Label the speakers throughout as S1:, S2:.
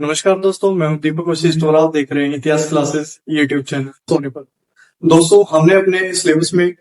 S1: नमस्कार दोस्तों, मैं हूं दीपक वशिष्ठ और आप देख रहे हैं इतिहास क्लासेस यूट्यूब चैनल सोने पर। दोस्तों, हमने अपने सिलेबस में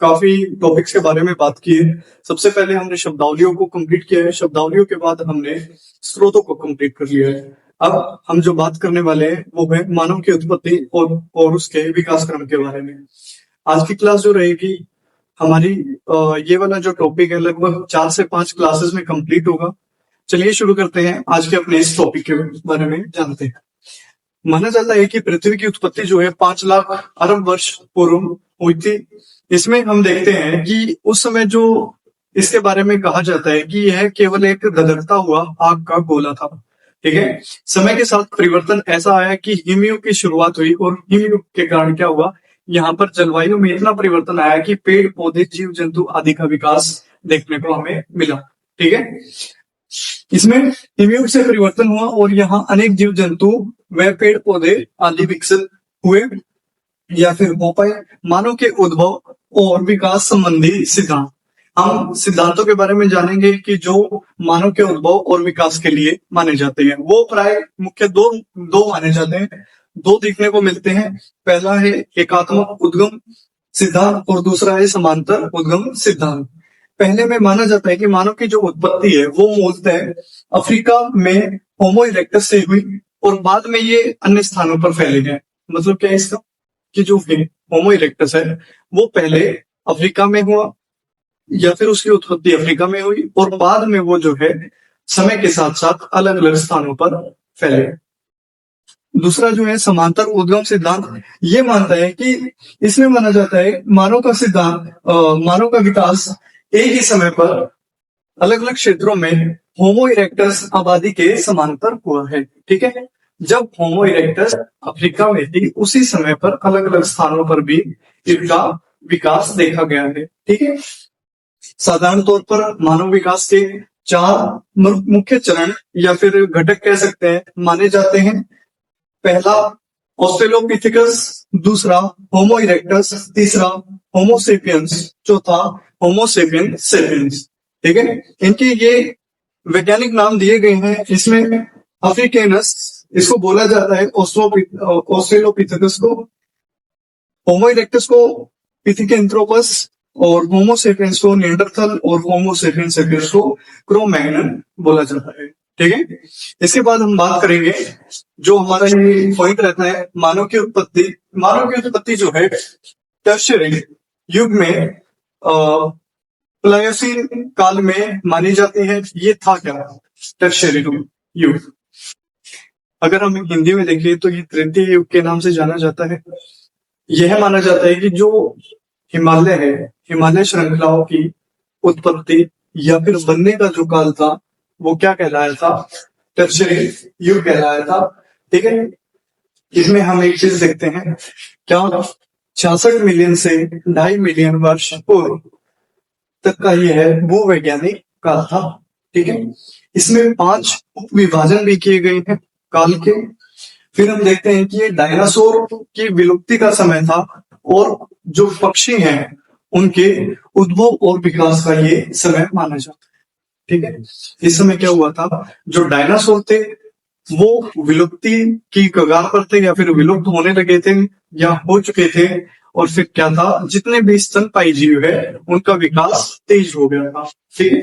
S1: काफी टॉपिक्स के बारे में बात की है। सबसे पहले हमने शब्दावलियों को कंप्लीट किया है। शब्दावलियों के बाद हमने स्रोतों को कंप्लीट कर लिया है। अब हम जो बात करने वाले हैं वो है मानव की उत्पत्ति और उसके विकास क्रम के बारे में। आज की क्लास जो रहेगी हमारी ये वाला जो टॉपिक है लगभग 4 से 5 क्लासेस में कंप्लीट होगा। चलिए शुरू करते हैं आज के अपने इस टॉपिक के बारे में जानते हैं। माना जाता है कि पृथ्वी की उत्पत्ति जो है 5 लाख अरब वर्ष पूर्व हुई थी। इसमें हम देखते हैं कि उस समय जो इसके बारे में कहा जाता है कि यह केवल एक धधकता हुआ आग का गोला था। ठीक है, समय के साथ परिवर्तन ऐसा आया कि हिमयुग की शुरुआत हुई और हिमयुग के कारण क्या हुआ, यहाँ पर जलवायु में इतना परिवर्तन आया कि पेड़ पौधे जीव जंतु आदि का विकास देखने को हमें मिला। ठीक है, इसमें हिमयुग से परिवर्तन हुआ और यहाँ अनेक जीव जंतु व पेड़ पौधे आदि विकसित हुए या फिर हो पाए। मानव के उद्भव और विकास संबंधी सिद्धांत, हम सिद्धांतों के बारे में जानेंगे कि जो मानव के उद्भव और विकास के लिए माने जाते हैं। वो प्राय मुख्य दो माने जाते हैं, दो देखने को मिलते हैं। पहला है एकात्मक उद्गम सिद्धांत और दूसरा है समांतर उद्गम सिद्धांत। पहले में माना जाता है कि मानव की जो उत्पत्ति है वो मूलतः अफ्रीका में होमो इरेक्टस से हुई और बाद में ये अन्य स्थानों पर फैले गए। मतलब क्या है इसका, कि जो होमो इरेक्टस है वो पहले अफ्रीका में हुआ या फिर उसकी उत्पत्ति अफ्रीका में हुई और बाद में वो जो है समय के साथ साथ अलग अलग स्थानों पर फैले। दूसरा जो है समांतर उद्गम सिद्धांत, ये मानता है कि इसमें माना जाता है मानव का विकास एक ही समय पर अलग अलग क्षेत्रों में होमो इरेक्टस आबादी के समांतर हुआ है। ठीक है, जब होमो इरेक्टस अफ्रीका में थी उसी समय पर अलग अलग स्थानों पर भी इनका विकास देखा गया है। ठीक है, साधारण तौर पर मानव विकास के 4 मुख्य चरण या फिर घटक कह सकते हैं माने जाते हैं। पहला ऑस्ट्रेलोपिथेकस, दूसरा होमो इरेक्टस, तीसरा होमो सेपियंस, चौथा होमो सेपियन सेपियंस। ठीक है, इनके ये वैज्ञानिक नाम दिए गए हैं। इसमें अफ्रीकेनस इसको बोला जाता है ऑस्ट्रेलोपिथेकस को, होमो इरेक्टस को पिथिकेंथ्रोपस और होमो सेपियंस को निएंडरथल और होमो सेपियन सेपियंस को क्रो-मैग्नन बोला जाता है। ठीक है, इसके बाद हम बात करेंगे जो हमारा ये पॉइंट रहता है मानव की उत्पत्ति जो है टर्शियरी युग में प्लायोसीन काल में मानी जाती है। ये था क्या, टर्शियरी युग। अगर हम हिंदी में देखें तो ये तृतीय युग के नाम से जाना जाता है। यह माना जाता है कि जो हिमालय है, हिमालय श्रृंखलाओं की उत्पत्ति या फिर बनने का जो काल था वो क्या कहलाया था, टर्शियरी युग कहलाया था। ठीक है, इसमें हम एक चीज देखते हैं, क्या 66 मिलियन से 2.5 मिलियन वर्ष पूर्व तक का यह भूवैज्ञानिक काल था। ठीक है, इसमें 5 विभाजन भी किए गए हैं काल के। फिर हम देखते हैं कि ये डायनासोर की विलुप्ति का समय था और जो पक्षी हैं उनके उद्भव और विकास का ये समय माना जाता है। ठीक है, इस समय क्या हुआ था, जो डायनासोर थे वो विलुप्ति की कगार पर थे या फिर विलुप्त होने लगे थे या हो चुके थे। और फिर क्या था, जितने भी स्तनपायी जीव है उनका विकास तेज हो गया था। ठीक है,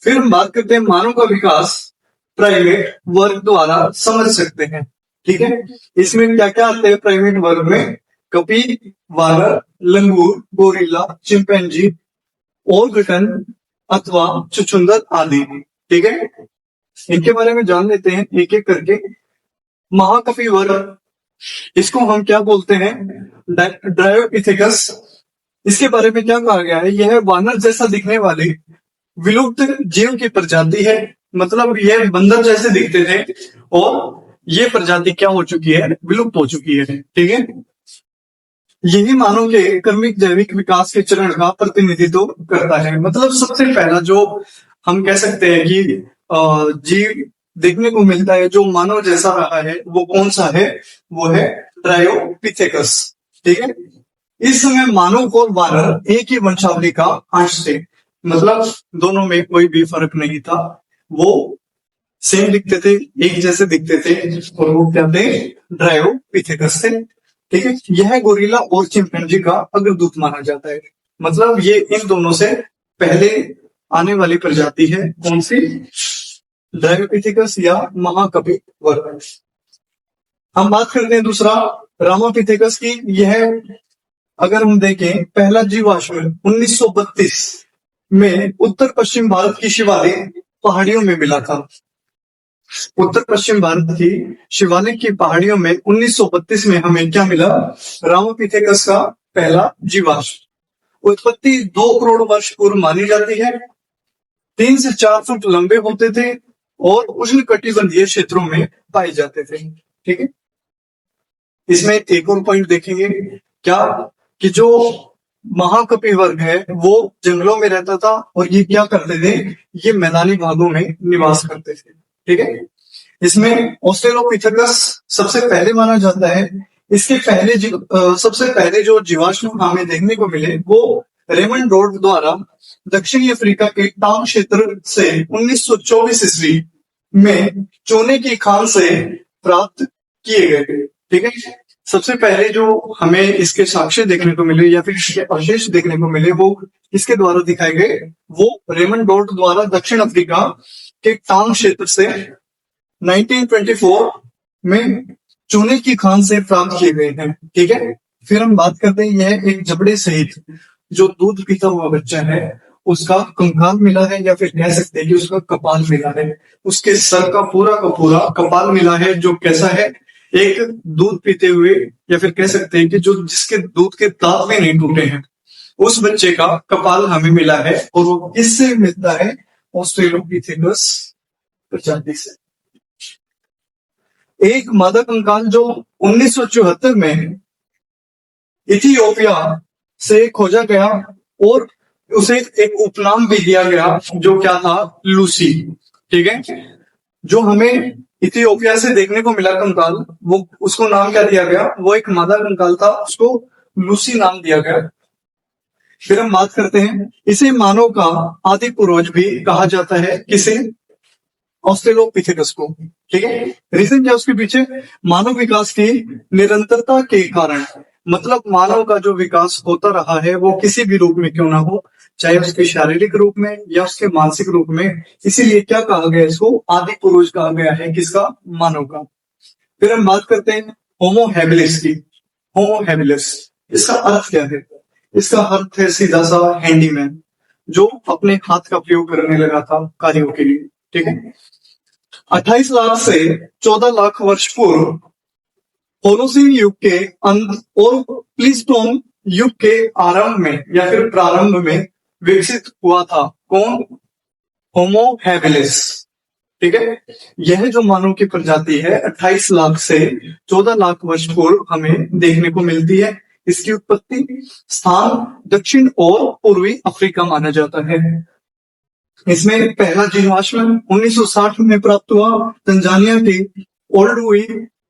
S1: फिर हम बात करते हैं मानव का विकास प्राइमेट वर्ग द्वारा समझ सकते हैं। ठीक है, इसमें क्या क्या आते हैं प्राइमेट वर्ग में, कपी, वानर, लंगूर, गोरिल्ला, चिंपैंजी, ओरंगुटन अथवा चुचुंदर आदि। ठीक है, इनके बारे में जान लेते हैं एक एक करके। महाकपि वर्ग, इसको हम क्या बोलते हैं, ड्रायोपिथेकस। इसके बारे में क्या कहा गया है, यह वानर जैसा दिखने वाले विलुप्त जीव की प्रजाति है। मतलब यह बंदर जैसे दिखते थे और ये प्रजाति क्या हो चुकी है, विलुप्त हो चुकी है। ठीक है, यही मानव के क्रमिक जैविक विकास के चरण का प्रतिनिधित्व करता है। मतलब सबसे पहला जो हम कह सकते हैं कि जीव देखने को मिलता है जो मानव जैसा रहा है वो कौन सा है, वो है ड्रायोपिथेकस। ठीक है, इस समय मानव और वानर एक ही वंशावली का अंश थे। मतलब दोनों में कोई भी फर्क नहीं था, वो सेम दिखते थे, एक जैसे दिखते थे, और वो क्या थे? ड्रायोपिथेकस थे। ठीक है, यह गोरिल्ला और चिंपैंजी का अग्रदूत माना जाता है। मतलब ये इन दोनों से पहले आने वाली प्रजाति है। कौन सी? ड्रायोपिथेकस या महाकपिवर्ग। हम बात करते हैं दूसरा रामापिथेकस की। यह अगर हम देखें, पहला जीवाश्म 1932 में उत्तर पश्चिम भारत की शिवालिक पहाड़ियों में मिला था। उत्तर पश्चिम भारत की शिवालिक की पहाड़ियों में 1932 में हमें क्या मिला? रामापिथेकस का पहला जीवाश्म। उत्पत्ति 2 करोड़ वर्ष पूर्व मानी जाती है। 3 से 4 फुट लंबे होते थे और उष्णकटिबंधीय क्षेत्रों में पाए जाते थे। ठीक है, इसमें एक और पॉइंट देखेंगे क्या, कि जो महाकपिवर्ग है वो जंगलों में रहता था और ये क्या करते थे? ये मैदानी भागों में निवास करते थे। ठीक है, इसमें ऑस्ट्रेलोपिथेकस सबसे पहले माना जाता है। इसके पहले सबसे पहले जो जीवाश्म हमें देखने को मिले वो रेमंड रोड द्वारा दक्षिणी अफ्रीका के टाउन क्षेत्र से 1924 ईस्वी में चूने की खान से प्राप्त किए गए थे। ठीक है, सबसे पहले जो हमें इसके साक्ष्य देखने को मिले या फिर इसके अवशेष देखने को मिले वो इसके द्वारा दिखाए गए, वो रेमंड रोड द्वारा दक्षिण अफ्रीका के टाउन क्षेत्र से 1924 में चूने की खान से प्राप्त किए गए हैं। ठीक है, फिर हम बात करते हैं, यह एक जबड़े सहित जो दूध पीता हुआ बच्चा है उसका कंकाल मिला है, या फिर कह सकते हैं कि उसका कपाल मिला है। उसके सर का पूरा कपाल मिला है, जो कैसा है? एक दूध पीते हुए, या फिर कह सकते हैं कि जो जिसके दूध के दांत में नहीं टूटे हैं, उस बच्चे का कपाल हमें मिला है। और वो किससे मिलता है? ऑस्ट्रेलोपिथेकस प्रजाति से। एक मादा कंकाल जो 1974 में इथियोपिया से खोजा गया और उसे एक उपनाम भी दिया गया, जो क्या था? लूसी। ठीक है, जो हमें इथियोपिया से देखने को मिला कंकाल, वो उसको नाम क्या दिया गया? वो एक मादा कंकाल था, उसको लूसी नाम दिया गया। फिर हम बात करते हैं, इसे मानव का आदि पूर्वज भी कहा जाता है। किसे? ऑस्ट्रेलोपिथेकस को। ठीक है, रीजन क्या उसके पीछे? मानव विकास की निरंतरता के कारण। मतलब मानव का जो विकास होता रहा है वो किसी भी रूप में क्यों ना हो, चाहे उसके शारीरिक रूप में या उसके मानसिक रूप में, इसीलिए क्या कहा गया? इसको आदि पूर्वज कहा गया है। किसका? मानव का। फिर हम बात करते हैं होमो हैबिलिस की। होमो हैबिलिस, इसका अर्थ क्या है? इसका अर्थ है सीधा सा हैंडीमैन, जो अपने हाथ का प्रयोग करने लगा था कार्यों के लिए। ठीक है, 28 लाख से 14 लाख वर्ष पूर्व होलोसीन युग के अंत और प्लीस्टोन युग के आरंभ में या फिर प्रारंभ में विकसित हुआ था। कौन? Homo habilis. ठीक है, यह जो मानव की प्रजाति है 28 लाख से 14 लाख वर्ष पूर्व हमें देखने को मिलती है। इसकी उत्पत्ति स्थान दक्षिण और पूर्वी अफ्रीका माना जाता है। इसमें पहला जीवाश्म 1960 में प्राप्त हुआ तंजानिया के ओल्डुई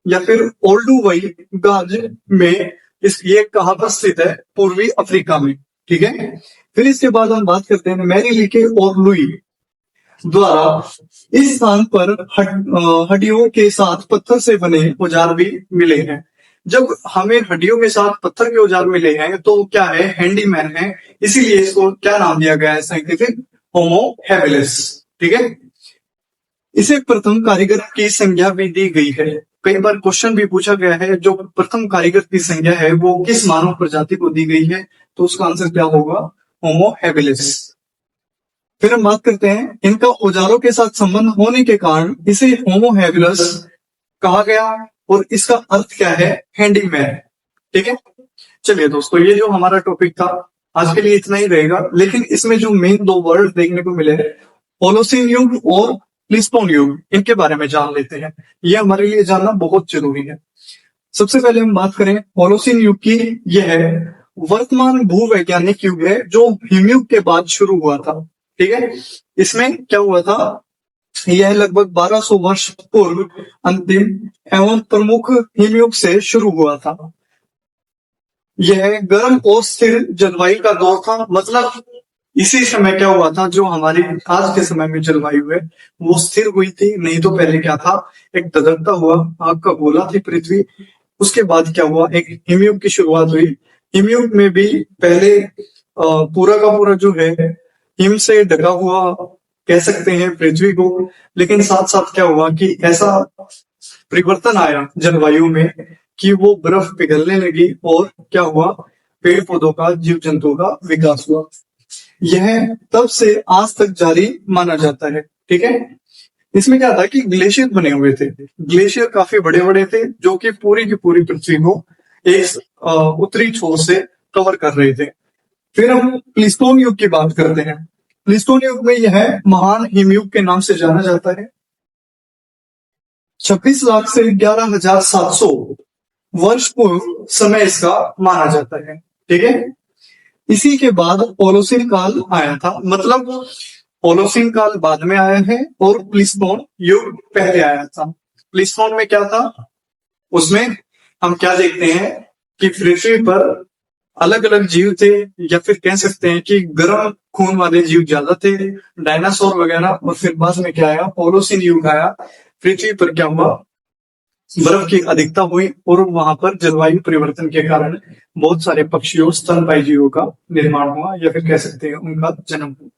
S1: या फिर ओल्डुवई गाज में। ये कहां पर स्थित है? पूर्वी अफ्रीका में। ठीक है, फिर इसके बाद हम बात करते हैं मैरीलिके और लुई द्वारा इस स्थान पर हड्डियों के साथ पत्थर से बने औजार भी मिले हैं। जब हमें हड्डियों के साथ पत्थर के औजार मिले हैं तो क्या है? हैंडीमैन है, इसीलिए इसको क्या नाम दिया गया है? Scientific Homo habilis. ठीक है, इसे प्रथम कारीगर की संज्ञा भी दी गई है। कई बार क्वेश्चन भी पूछा गया है, जो प्रथम कारीगर की संज्ञा है वो किस मानव प्रजाति को दी गई है? तो उसका आंसर क्या होगा? Homo habilis. फिर हम बात करते हैं, इनका औजारों के साथ संबंध होने के कारण इसे होमो हैबिलिस कहा गया। और इसका अर्थ क्या है? हैंडीमैन। ठीक है, चलिए दोस्तों, ये जो हमारा टॉपिक था आज के लिए इतना ही रहेगा। लेकिन इसमें जो मेन 2 वर्ड देखने को मिले हैं, होलोसीन युग और प्लीस्टोन युग, इनके बारे में जान लेते हैं। ये हमारे लिए जानना बहुत जरूरी है। सबसे पहले हम बात करें होलोसीन युग की। यह वर्तमान भूवैज्ञानिक युग है जो हिमयुग के बाद शुरू हुआ था। ठीक है, इसमें क्या हुआ था? यह लगभग 1200 वर्ष पूर्व अंतिम एवं प्रमुख हिमयुग से शुरू हुआ था। यह गर्म और स्थिर जलवायु का दौर था। मतलब इसी समय क्या हुआ था, जो हमारी आज के समय में जलवायु है वो स्थिर हुई थी। नहीं तो पहले क्या था, एक दगड़ता हुआ आग का गोला थी पृथ्वी। उसके बाद क्या हुआ, एक हिमयुग की शुरुआत हुई। हिमयुग में भी पहले पूरा का पूरा जो है हिम से ढका हुआ कह सकते हैं पृथ्वी को। लेकिन साथ साथ क्या हुआ कि ऐसा परिवर्तन आया जलवायु में कि वो बर्फ पिघलने लगी और क्या हुआ, पेड़ पौधों का, जीव जंतुओं का विकास हुआ। यह तब से आज तक जारी माना जाता है। ठीक है। इसमें क्या था कि ग्लेशियर बने हुए थे। ग्लेशियर काफी बड़े बड़े थे जो कि पूरी की पूरी पृथ्वी को एक उत्तरी छोर से कवर कर रहे थे। फिर हम प्लीस्टोन युग की बात करते हैं। प्लीस्टोन युग में यह महान हिमयुग के नाम से जाना जाता है। 26 लाख से 11,700 वर्ष पूर्व समय इसका माना जाता है। ठीक है। इसी के बाद ओलोसिन काल आया था, मतलब ओलोसिन काल बाद में आया है और प्लीस्टोन युग पहले आया था। प्लीस्टोन में क्या था, उसमें हम क्या देखते हैं कि पृथ्वी पर अलग अलग जीव थे, या फिर कह सकते हैं कि गर्म खून वाले जीव ज्यादा थे, डायनासोर वगैरह। और फिर बाद में क्या आया, ओलोसिन युग आया। पृथ्वी पर क्या हुआ, बर्फ की अधिकता हुई और वहां पर जलवायु परिवर्तन के कारण बहुत सारे पक्षियों, स्तनपायी जीवों का निर्माण हुआ, या फिर कह सकते हैं उनका जन्म हुआ।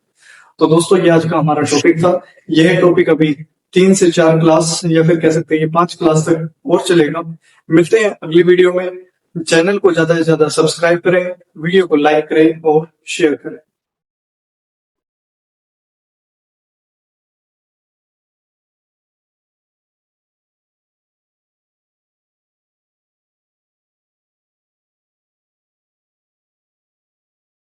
S1: तो दोस्तों ये आज का हमारा टॉपिक था। यह टॉपिक अभी 3 से 4 क्लास या फिर कह सकते हैं 5 क्लास तक और चलेगा। मिलते हैं अगली वीडियो में। चैनल को ज्यादा से ज्यादा सब्सक्राइब करें, वीडियो को लाइक करें और शेयर करें।